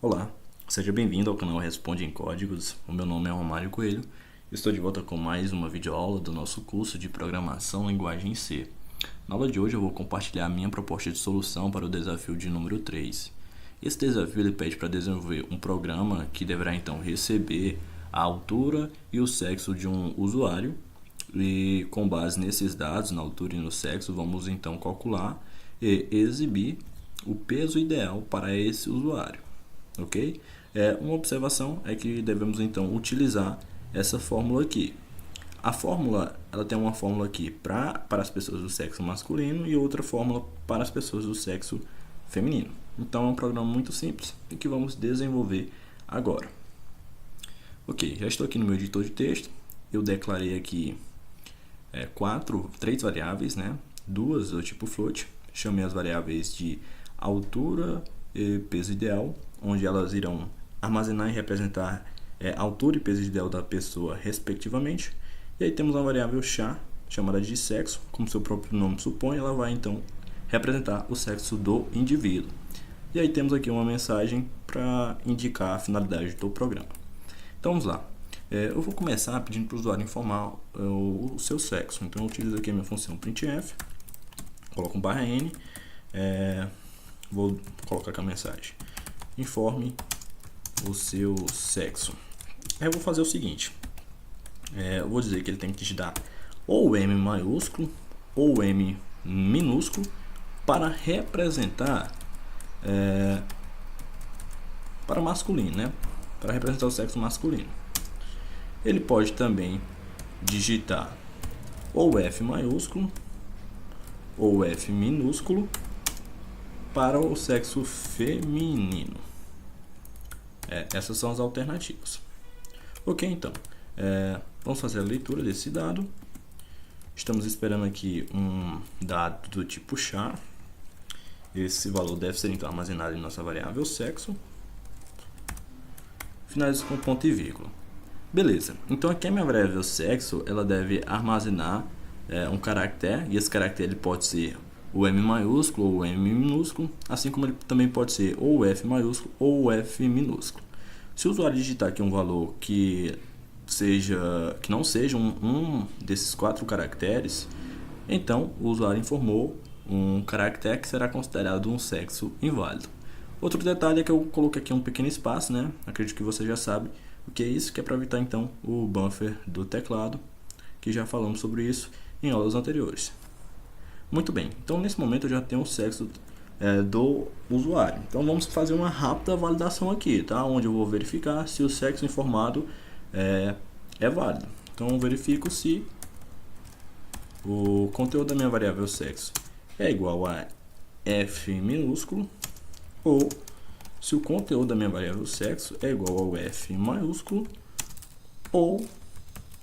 Olá, seja bem-vindo ao canal Responde em Códigos. O meu nome é Romário Coelho e estou de volta com mais uma videoaula do nosso curso de Programação Linguagem C. Na aula de hoje eu vou compartilhar a minha proposta de solução para o desafio de número 3. Esse desafio ele pede para desenvolver um programa que deverá então receber a altura e o sexo de um usuário e com base nesses dados, na altura e no sexo, vamos então calcular e exibir o peso ideal para esse usuário. Ok? Uma observação é que devemos então utilizar essa fórmula aqui. A fórmula, ela tem uma fórmula aqui para as pessoas do sexo masculino e outra fórmula para as pessoas do sexo feminino. Então é um programa muito simples e que vamos desenvolver agora. Ok, já estou aqui no meu editor de texto. Eu declarei aqui três variáveis, né? Duas do tipo float. Chamei as variáveis de altura e peso ideal, onde elas irão armazenar e representar a altura e peso ideal da pessoa, respectivamente. E aí temos uma variável char, chamada de sexo, como seu próprio nome supõe, ela vai então representar o sexo do indivíduo. E aí temos aqui uma mensagem para indicar a finalidade do programa. Então vamos lá. Eu vou começar pedindo para o usuário informar o seu sexo. Então eu utilizo aqui a minha função printf, coloco um /n, vou colocar aqui a mensagem: informe o seu sexo. Aí eu vou fazer o seguinte, eu vou dizer que ele tem que digitar ou M maiúsculo ou M minúsculo para representar para masculino, né? Para representar o sexo masculino. Ele pode também digitar ou F maiúsculo ou F minúsculo para o sexo feminino. Essas são as alternativas. Ok, então, vamos fazer a leitura desse dado. Estamos esperando aqui um dado do tipo char. Esse valor deve ser então armazenado em nossa variável sexo. Finalizo com ponto e vírgula. Beleza, então aqui a minha variável sexo, ela deve armazenar um caractere, e esse caractere ele pode ser o M maiúsculo ou o M minúsculo, assim como ele também pode ser ou o F maiúsculo ou o F minúsculo. Se o usuário digitar aqui um valor que não seja um desses 4 caracteres, então o usuário informou um caractere que será considerado um sexo inválido. Outro detalhe é que eu coloquei aqui um pequeno espaço, né? Acredito que você já sabe o que é isso, que é para evitar então o buffer do teclado, que já falamos sobre isso em aulas anteriores. Muito bem, então nesse momento eu já tenho o sexo do usuário. Então vamos fazer uma rápida validação aqui, tá? Onde eu vou verificar se o sexo informado é válido. Então eu verifico se o conteúdo da minha variável sexo é igual a F minúsculo ou se o conteúdo da minha variável sexo é igual ao F maiúsculo ou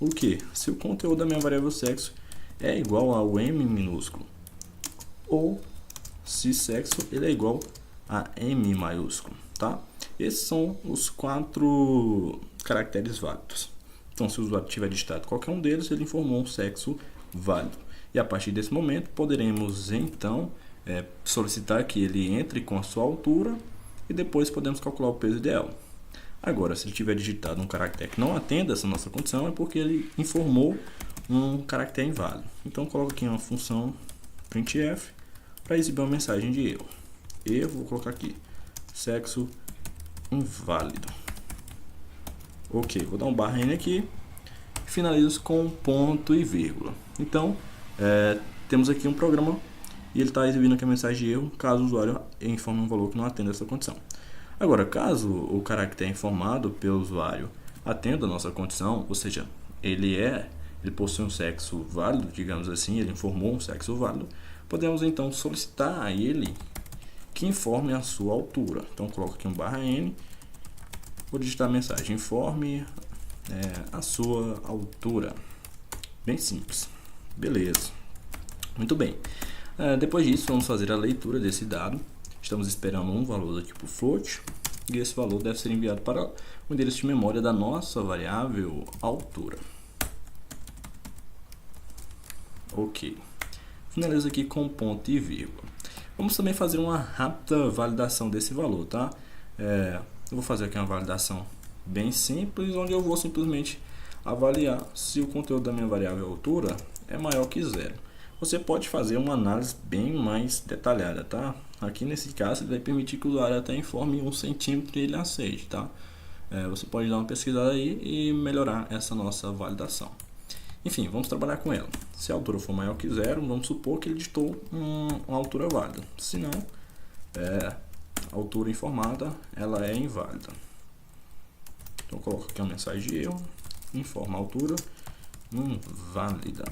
o que? Se o conteúdo da minha variável sexo é igual ao M minúsculo ou se sexo ele é igual a M maiúsculo, tá? Esses são os 4 caracteres válidos. Então, se o usuário tiver digitado qualquer um deles, ele informou um sexo válido. E a partir desse momento, poderemos então solicitar que ele entre com a sua altura e depois podemos calcular o peso ideal. Agora, se ele tiver digitado um caractere que não atenda essa nossa condição, é porque ele informou um caractere inválido. Então, coloco aqui uma função printf para exibir uma mensagem de erro. Eu vou colocar aqui sexo inválido. Ok, vou dar um /n aqui. Finalizo com ponto e vírgula. Então, temos aqui um programa e ele está exibindo aqui a mensagem de erro caso o usuário informe um valor que não atenda essa condição. Agora, caso o caractere informado pelo usuário atenda a nossa condição, ou seja, ele possui um sexo válido, digamos assim, ele informou um sexo válido, podemos então solicitar a ele que informe a sua altura. Então, coloco aqui um /n, vou digitar a mensagem: informe a sua altura. Bem simples. Beleza. Muito bem. Depois disso, vamos fazer a leitura desse dado. Estamos esperando um valor do tipo float e esse valor deve ser enviado para o endereço de memória da nossa variável altura. Ok. Finalizo aqui com ponto e vírgula. Vamos também fazer uma rápida validação desse valor, tá? eu vou fazer aqui uma validação bem simples, onde eu vou simplesmente avaliar se o conteúdo da minha variável altura é maior que zero. Você pode fazer uma análise bem mais detalhada, tá? Aqui nesse caso ele vai permitir que o usuário até informe 1 centímetro e ele aceite, tá? Você pode dar uma pesquisada aí e melhorar essa nossa validação. Enfim, vamos trabalhar com ela. Se a altura for maior que zero, vamos supor que ele digitou uma altura válida. Se não, a altura informada ela é inválida. Então eu coloco aqui uma mensagem de erro, informa a altura inválida.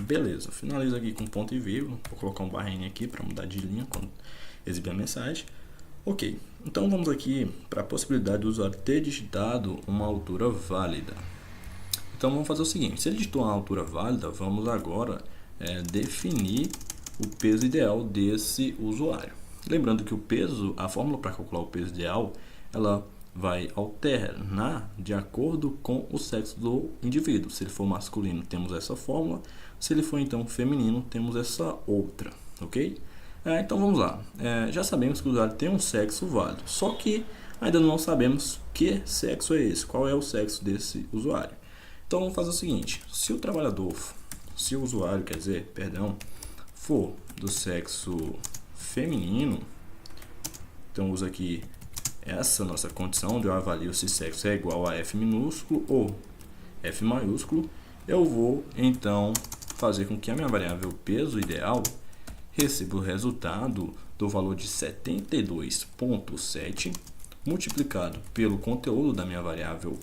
Beleza, finaliza aqui com ponto e vírgula. Vou colocar um barrinho aqui para mudar de linha quando exibir a mensagem. Ok, então vamos aqui para a possibilidade do usuário ter digitado uma altura válida. Então vamos fazer o seguinte: se ele digitou uma altura válida, vamos agora definir o peso ideal desse usuário. Lembrando que o peso, a fórmula para calcular o peso ideal, ela vai alternar de acordo com o sexo do indivíduo. Se ele for masculino, temos essa fórmula. Se ele for então feminino, temos essa outra, ok? Então vamos lá. Já sabemos que o usuário tem um sexo válido, só que ainda não sabemos que sexo é esse, qual é o sexo desse usuário. Então vamos fazer o seguinte: se o usuário, for do sexo feminino, então usa aqui essa nossa condição onde eu avalio se sexo é igual a F minúsculo ou F maiúsculo. Eu vou então fazer com que a minha variável peso ideal receba o resultado do valor de 72,7 multiplicado pelo conteúdo da minha variável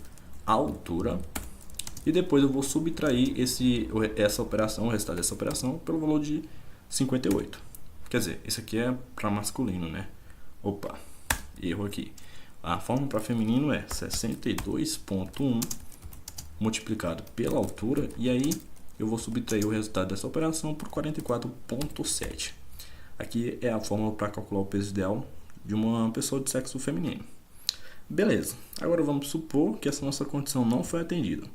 altura, e depois eu vou subtrair essa operação, o resultado dessa operação, pelo valor de 58. Quer dizer, isso aqui é para masculino, né? Opa, erro aqui. A fórmula para feminino é 62,1 multiplicado pela altura, e aí eu vou subtrair o resultado dessa operação por 44,7. Aqui é a fórmula para calcular o peso ideal de uma pessoa de sexo feminino. Beleza, agora vamos supor que essa nossa condição não foi atendida.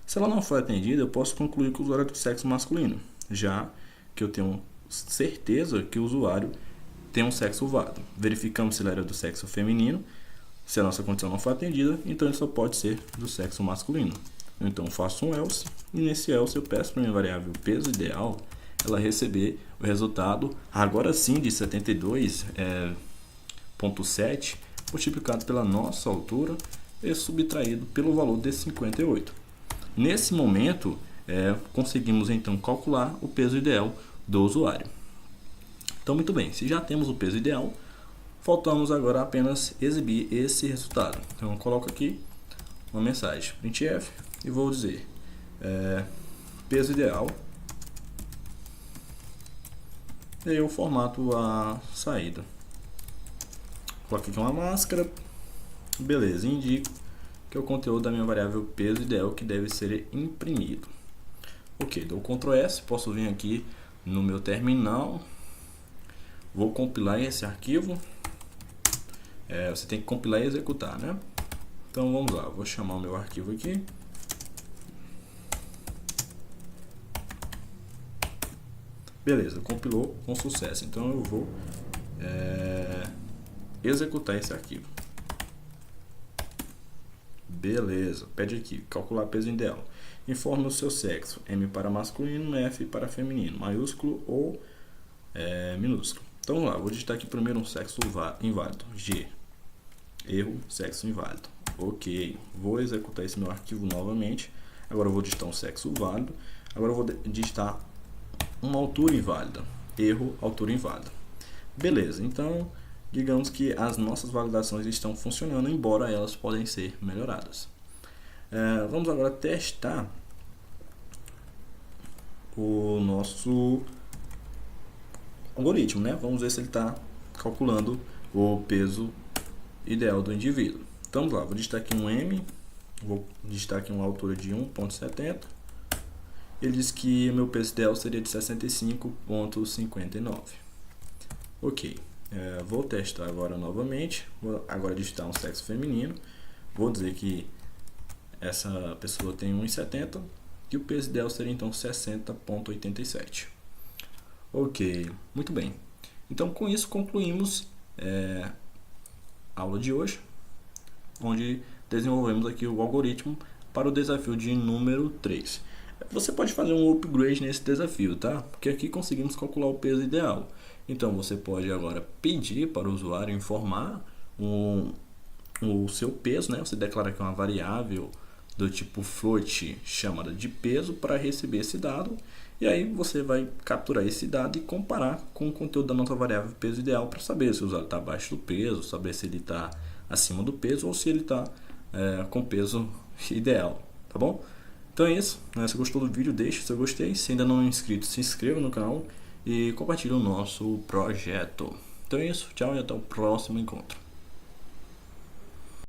Se ela não foi atendida, eu posso concluir que o usuário é do sexo masculino, já que eu tenho certeza que o usuário tem um sexo válido. Verificamos se ele era do sexo feminino. Se a nossa condição não foi atendida, então ele só pode ser do sexo masculino. Então eu faço um else, e nesse else eu peço para minha variável peso ideal ela receber o resultado, agora sim, de 72,7 multiplicado pela nossa altura e subtraído pelo valor de 58. Nesse momento, conseguimos então calcular o peso ideal do usuário. Então, muito bem, se já temos o peso ideal, faltamos agora apenas exibir esse resultado. Então, eu coloco aqui uma mensagem printf e vou dizer peso ideal, e eu formato a saída. Coloco aqui uma máscara, beleza, indico que é o conteúdo da minha variável peso ideal que deve ser imprimido. Ok, dou Ctrl S, posso vir aqui no meu terminal, vou compilar esse arquivo. Você tem que compilar e executar, né? Então vamos lá, vou chamar o meu arquivo aqui. Beleza, compilou com sucesso. Então eu vou executar esse arquivo. Beleza, pede aqui, calcular peso ideal. Informe o seu sexo, M para masculino, F para feminino, maiúsculo ou minúsculo. Então vamos lá, vou digitar aqui primeiro um sexo inválido, G, erro, sexo inválido. Ok, vou executar esse meu arquivo novamente. Agora eu vou digitar um sexo válido. Agora eu vou digitar uma altura inválida, erro, altura inválida. Beleza, então digamos que as nossas validações estão funcionando, embora elas podem ser melhoradas. Vamos agora testar o nosso algoritmo, né? Vamos ver se ele está calculando o peso ideal do indivíduo. Então vamos lá, vou digitar aqui um M, vou digitar aqui uma altura de 1,70. Ele diz que o meu peso ideal seria de 65,59. Ok. Vou testar agora novamente. Vou agora digitar um sexo feminino. Vou dizer que essa pessoa tem 1,70 e o peso ideal seria então 60,87. Ok, muito bem. Então com isso concluímos aula de hoje, onde desenvolvemos aqui o algoritmo para o desafio de número 3. Você pode fazer um upgrade nesse desafio, tá? Porque aqui conseguimos calcular o peso ideal. Então você pode agora pedir para o usuário informar o seu peso, né? Você declara aqui uma variável do tipo float chamada de peso para receber esse dado, e aí você vai capturar esse dado e comparar com o conteúdo da nossa variável peso ideal para saber se o usuário está abaixo do peso, saber se ele está acima do peso ou se ele está com peso ideal, tá bom? Então é isso, se gostou do vídeo deixe seu gostei, se ainda não é inscrito se inscreva no canal e compartilhe o nosso projeto. Então é isso, tchau e até o próximo encontro.